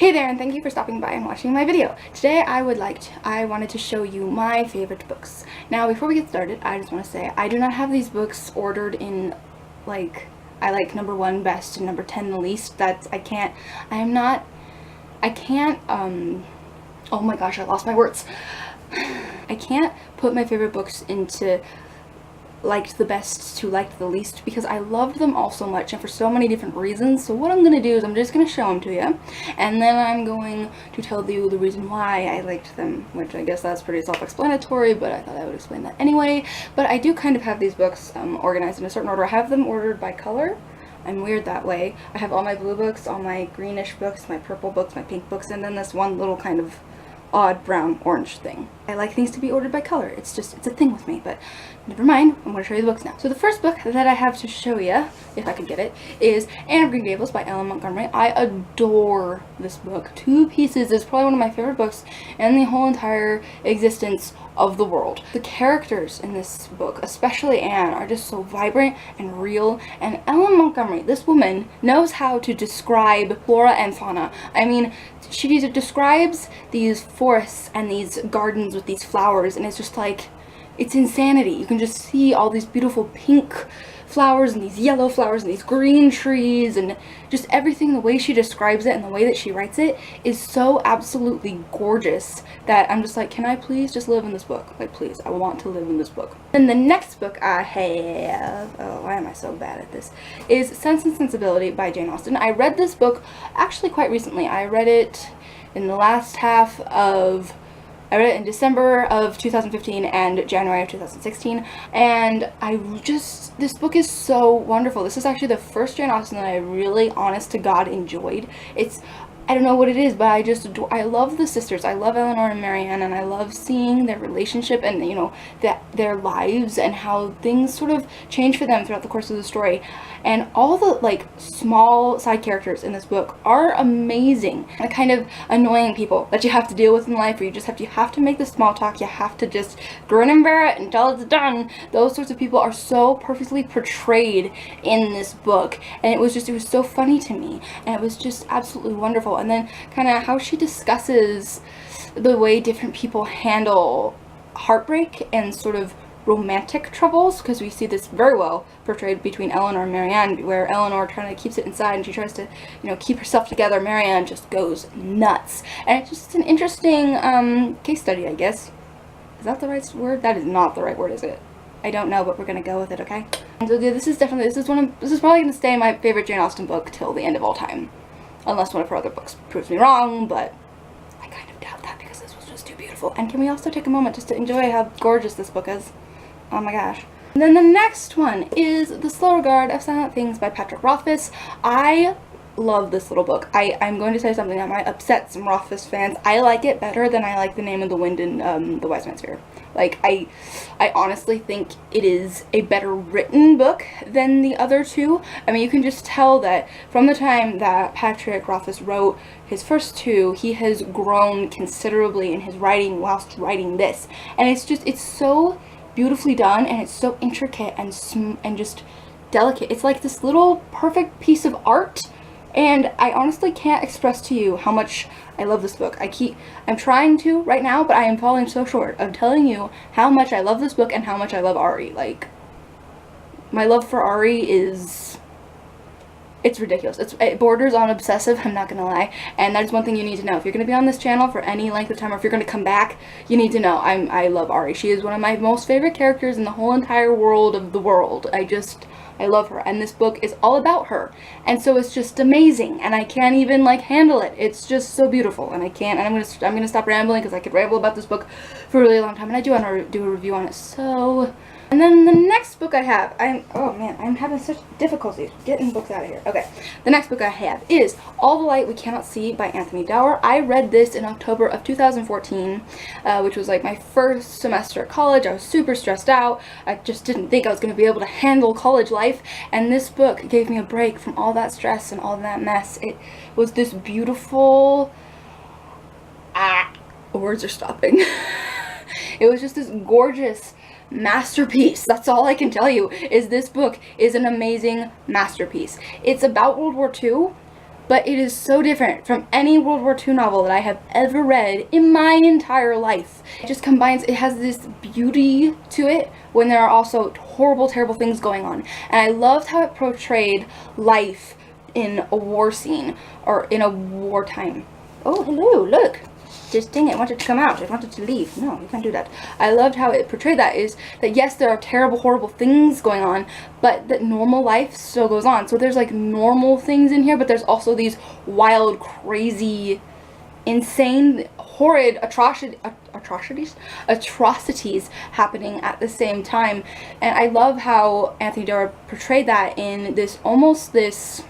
Hey there, and thank you for stopping by and watching my video. Today I wanted to show you my favorite books. Now before we get started, I just want to say I do not have these books ordered in I like number 1 best and number 10 the least. I can't, oh my gosh, I lost my words. I can't put my favorite books into liked the best to liked the least because I loved them all so much and for so many different reasons. So what I'm going to do is I'm just going to show them to you, and then I'm going to tell you the reason why I liked them, which I guess that's pretty self-explanatory, but I thought I would explain that anyway. But I do kind of have these books organized in a certain order. I have them ordered by color. I'm weird that way. I have all my blue books, all my greenish books, my purple books, my pink books, and then this one little kind of odd brown orange thing. I like things to be ordered by color. It's a thing with me, but never mind. I'm going to show you the books now. So the first book that I have to show you, if I can get it, is Anne of Green Gables by Ellen Montgomery. I adore this book to pieces. It's probably one of my favorite books in the whole entire existence of the world. The characters in this book, especially Anne, are just so vibrant and real, and Ellen Montgomery, this woman, knows how to describe flora and fauna. I mean, she describes these forests and these gardens with these flowers, and it's just like, it's insanity. You can just see all these beautiful pink flowers and these yellow flowers and these green trees, and just everything, the way she describes it and the way that she writes it is so absolutely gorgeous that I'm just like, can I please just live in this book? Like, please, I want to live in this book. And the next book I have, oh, why am I so bad at this, is Sense and Sensibility by Jane Austen. I read this book actually quite recently. I read it in the last half of I read it in December of 2015 and January of 2016, and this book is so wonderful. This is actually the first Jane Austen that I really, honest to God, enjoyed. I don't know what it is, but I love the sisters. I love Eleanor and Marianne, and I love seeing their relationship and, you know, their lives and how things sort of change for them throughout the course of the story. And all the, like, small side characters in this book are amazing. The kind of annoying people that you have to deal with in life, where you have to make the small talk, you have to just grin and bear it until it's done. Those sorts of people are so perfectly portrayed in this book, and it was so funny to me, and it was just absolutely wonderful. And then kind of how she discusses the way different people handle heartbreak and sort of romantic troubles, because we see this very well portrayed between Eleanor and Marianne, where Eleanor kind of keeps it inside and she tries to, you know, keep herself together. Marianne just goes nuts, and it's just an interesting case study, I guess. Is that the right word? That is not the right word, is it? I don't know, but we're gonna go with it, okay? And so this is probably gonna stay my favorite Jane Austen book till the end of all time, unless one of her other books proves me wrong, but I kind of doubt that because this was just too beautiful. And can we also take a moment just to enjoy how gorgeous this book is? Oh my gosh. And then the next one is The Slow Regard of Silent Things by Patrick Rothfuss. I love this little book. I'm going to say something that might upset some Rothfuss fans. I like it better than I like The Name of the Wind and The Wise Man's Fear. Like, I honestly think it is a better written book than the other two. I mean, you can just tell that from the time that Patrick Rothfuss wrote his first two, he has grown considerably in his writing whilst writing this. And it's so beautifully done, and it's so intricate and just delicate. It's like this little perfect piece of art, and I honestly can't express to you how much I love this book. I'm trying to right now, but I am falling so short of telling you how much I love this book and how much I love Ari. Like, my love for Ari it's ridiculous. It borders on obsessive, I'm not gonna lie, and that is one thing you need to know. If you're gonna be on this channel for any length of time, or if you're gonna come back, you need to know I love Ari. She is one of my most favorite characters in the whole entire world of the world. I love her, and this book is all about her, and so it's just amazing, and I can't even, like, handle it. It's just so beautiful, and I'm gonna stop rambling, because I could ramble about this book for a really long time, and I do want to do a review on it. So, and then the next book I have, oh man, I'm having such difficulty getting books out of here. Okay, the next book I have is All the Light We Cannot See by Anthony Dower. I read this in October of 2014, which was like my first semester at college. I was super stressed out. I just didn't think I was going to be able to handle college life, and this book gave me a break from all that stress and all that mess. It was this beautiful, words are stopping. It was just this gorgeous masterpiece. That's all I can tell you, is this book is an amazing masterpiece. It's about World War II, but it is so different from any World War II novel that I have ever read in my entire life. It just combines, it has this beauty to it when there are also horrible, terrible things going on. And I loved how it portrayed life in a war scene, or in a wartime. Oh, hello, look. Just dang it, I wanted to come out. I wanted to leave. No, you can't do that. I loved how it portrayed that, is that yes, there are terrible, horrible things going on, but that normal life still goes on. So there's like normal things in here, but there's also these wild, crazy, insane, horrid atrocities happening at the same time. And I love how Anthony Doerr portrayed that in this, almost this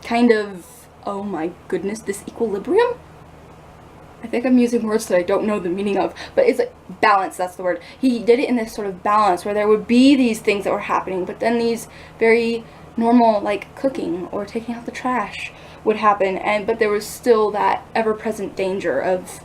kind of, oh my goodness, this equilibrium? I think I'm using words that I don't know the meaning of, but it's like balance, that's the word. He did it in this sort of balance where there would be these things that were happening, but then these very normal, like cooking or taking out the trash would happen, but there was still that ever-present danger of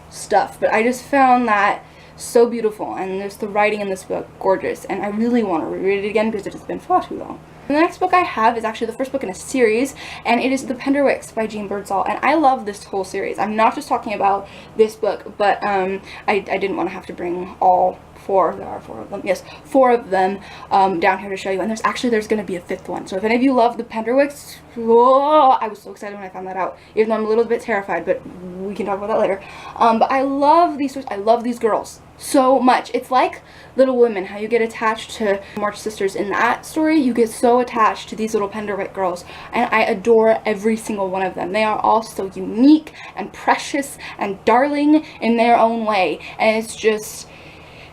stuff. But I just found that so beautiful, and there's the writing in this book gorgeous, and I really want to reread it again because it has been far too long. The next book I have is actually the first book in a series, and it is The Penderwicks by Jean Birdsall, and I love this whole series. I'm not just talking about this book, but I didn't want to have to bring all four, there are four of them, yes, four of them down here to show you, and there's going to be a fifth one. So if any of you love The Penderwicks, whoa, I was so excited when I found that out, even though I'm a little bit terrified, but we can talk about that later. But I love these stories, I love these girls so much. It's like Little Women, how you get attached to March Sisters. In that story, you get so attached to these little Penderwick girls, and I adore every single one of them. They are all so unique and precious and darling in their own way, and it's just,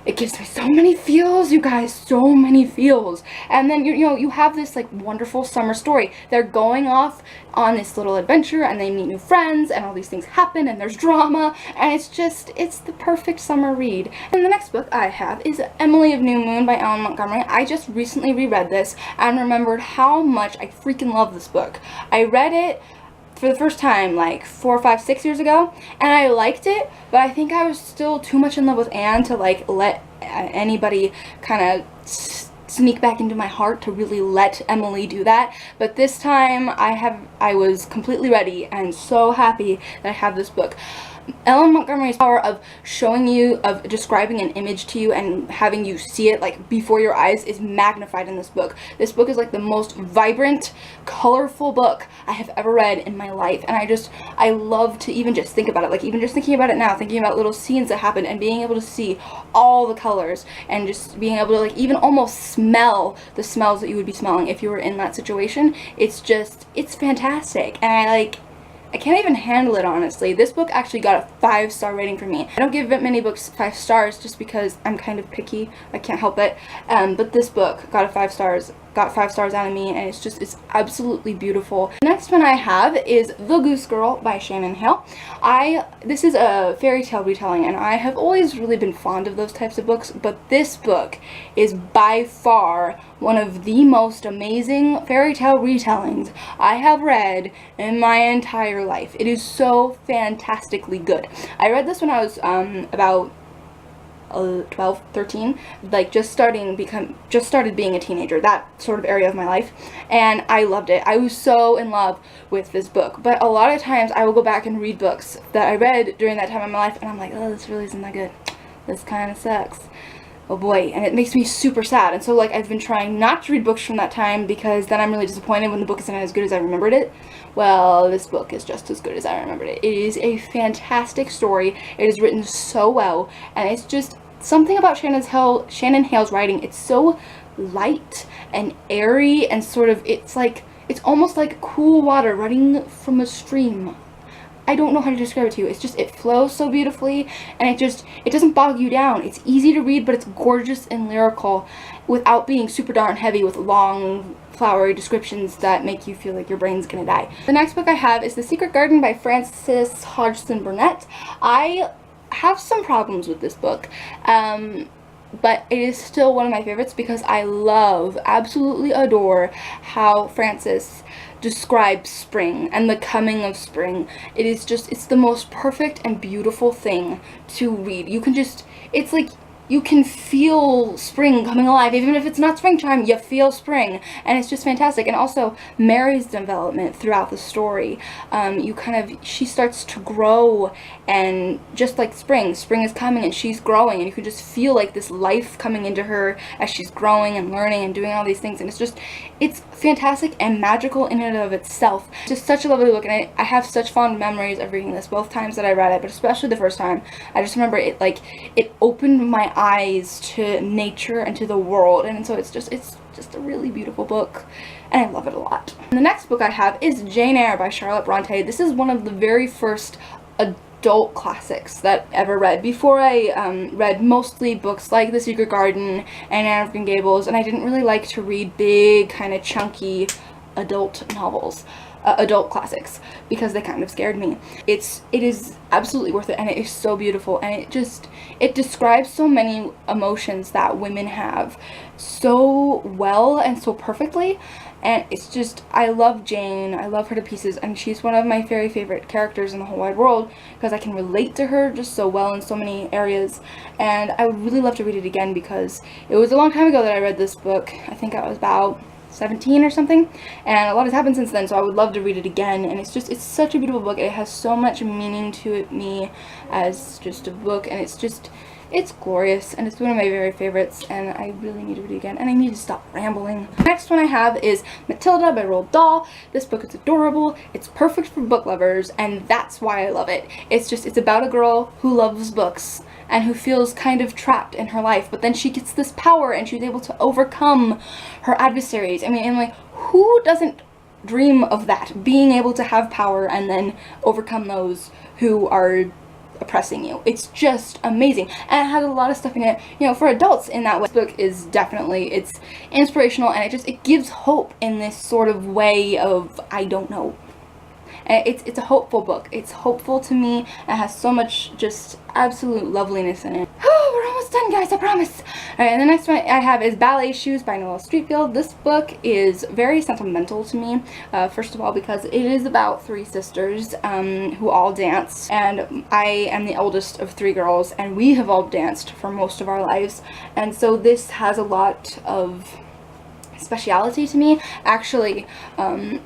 it gives me so many feels, you guys, so many feels. And then, you know, you have this like wonderful summer story. They're going off on this little adventure, and they meet new friends, and all these things happen, and there's drama, and it's just, it's the perfect summer read. And the next book I have is Emily of New Moon by Ellen Montgomery. I just recently reread this and remembered how much I freaking love this book. I read it for the first time like 4, 5, 6 years ago, and I liked it, but I think I was still too much in love with Anne to like let anybody kind of sneak back into my heart to really let Emily do that. But this time I was completely ready and so happy that I have this book. Ellen Montgomery's power of showing you, of describing an image to you and having you see it like before your eyes is magnified in this book. This book is like the most vibrant, colorful book I have ever read in my life, and I love to even just think about it, like even just thinking about it now, thinking about little scenes that happen and being able to see all the colors and just being able to like even almost smell the smells that you would be smelling if you were in that situation. It's fantastic, and I can't even handle it, honestly. This book actually got a 5-star rating from me. I don't give many books 5 stars just because I'm kind of picky. I can't help it. But this book got 5 stars out of me, and it's absolutely beautiful. The next one I have is The Goose Girl by Shannon Hale. This is a fairy tale retelling, and I have always really been fond of those types of books, but this book is by far one of the most amazing fairy tale retellings I have read in my entire life. It is so fantastically good. I read this when I was about 12, 13, like just started being a teenager, that sort of area of my life, and I loved it. I was so in love with this book. But a lot of times I will go back and read books that I read during that time in my life, and I'm like, oh, this really isn't that good. This kind of sucks. Oh boy, and it makes me super sad. And so like I've been trying not to read books from that time, because then I'm really disappointed when the book isn't as good as I remembered it. Well, this book is just as good as I remembered it. It is a fantastic story. It is written so well, and it's just something about Shannon Hale's writing. It's so light and airy, and sort of, it's almost like cool water running from a stream. I don't know how to describe it to you. It's just, it flows so beautifully, and it doesn't bog you down. It's easy to read, but it's gorgeous and lyrical without being super darn heavy with long, flowery descriptions that make you feel like your brain's gonna die. The next book I have is The Secret Garden by Frances Hodgson Burnett. I have some problems with this book, but it is still one of my favorites because I absolutely adore how Frances describes spring and the coming of spring. It's the most perfect and beautiful thing to read. You can just, it's like you can feel spring coming alive. Even if it's not springtime, you feel spring. And it's just fantastic. And also, Mary's development throughout the story. She starts to grow, and just like spring is coming and she's growing, and you can just feel like this life coming into her as she's growing and learning and doing all these things. And it's fantastic and magical in and of itself. It's just such a lovely book, and I have such fond memories of reading this, both times that I read it, but especially the first time. I just remember it opened my eyes to nature and to the world, and so it's just a really beautiful book, and I love it a lot. And the next book I have is Jane Eyre by Charlotte Bronte. This is one of the very first adult classics that I ever read. Before I read mostly books like The Secret Garden and Anne of Green Gables, and I didn't really like to read big, kind of chunky adult novels. Adult classics, because they kind of scared me. It is absolutely worth it, and it is so beautiful, and it describes so many emotions that women have so well and so perfectly, and it's just, I love Jane. I love her to pieces, and she's one of my very favorite characters in the whole wide world, because I can relate to her just so well in so many areas, and I would really love to read it again, because it was a long time ago that I read this book. I think I was about 17 or something, and a lot has happened since then, so I would love to read it again. And it's such a beautiful book. It has so much meaning to me as just a book, and it's glorious, and it's one of my very favorites, and I really need to read it again, and I need to stop rambling. The next one I have is Matilda by Roald Dahl. This book is adorable. It's perfect for book lovers, and that's why I love it. It's about a girl who loves books and who feels kind of trapped in her life, but then she gets this power and she's able to overcome her adversaries. I mean, and like, who doesn't dream of that? Being able to have power and then overcome those who are oppressing you. It's just amazing, and it has a lot of stuff in it, for adults in that way. This book is definitely, it's inspirational, and it gives hope in this sort of way of, I don't know. And it's a hopeful book. It's hopeful to me. It has so much just absolute loveliness in it. Oh, we're almost done, guys, I promise. Alright, and the next one I have is Ballet Shoes by Noelle Streatfeild. This book is very sentimental to me. First of all, because it is about three sisters who all dance, and I am the eldest of three girls, and we have all danced for most of our lives, and so this has a lot of speciality to me. Actually,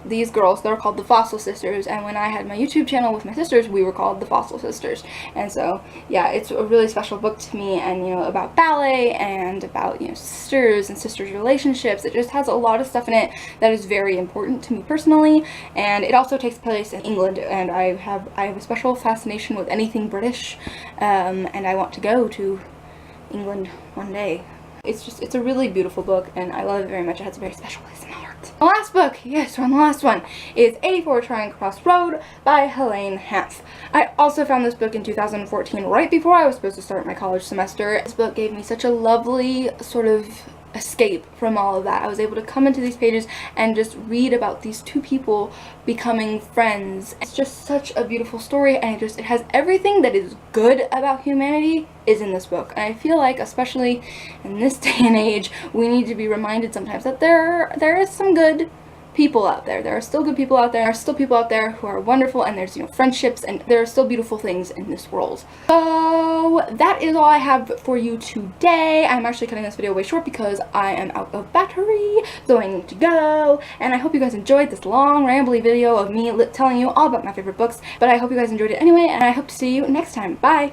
these girls, they're called the Fossil Sisters, and when I had my YouTube channel with my sisters, we were called the Fossil Sisters. And so, yeah, it's a really special book to me, and about ballet and about sisters and sisters relationships. It just has a lot of stuff in it that is very important to me personally, and it also takes place in England, and I have a special fascination with anything British, and I want to go to England one day. It's a really beautiful book, and I love it very much. It has a very special place in my heart. The last book, yes, we're on the last one, is 84 Charing Cross Road by Helene Hanff. I also found this book in 2014, right before I was supposed to start my college semester. This book gave me such a lovely sort of escape from all of that. I was able to come into these pages and just read about these two people becoming friends. It's just such a beautiful story, and it has everything that is good about humanity is in this book. And I feel like, especially in this day and age, we need to be reminded sometimes that there is some good people out there. There are still good people out there. There are still people out there who are wonderful, and there's friendships, and there are still beautiful things in this world. So that is all I have for you today. I'm actually cutting this video way short because I am out of battery, so I need to go. And I hope you guys enjoyed this long rambly video of me telling you all about my favorite books, but I hope you guys enjoyed it anyway, and I hope to see you next time. Bye!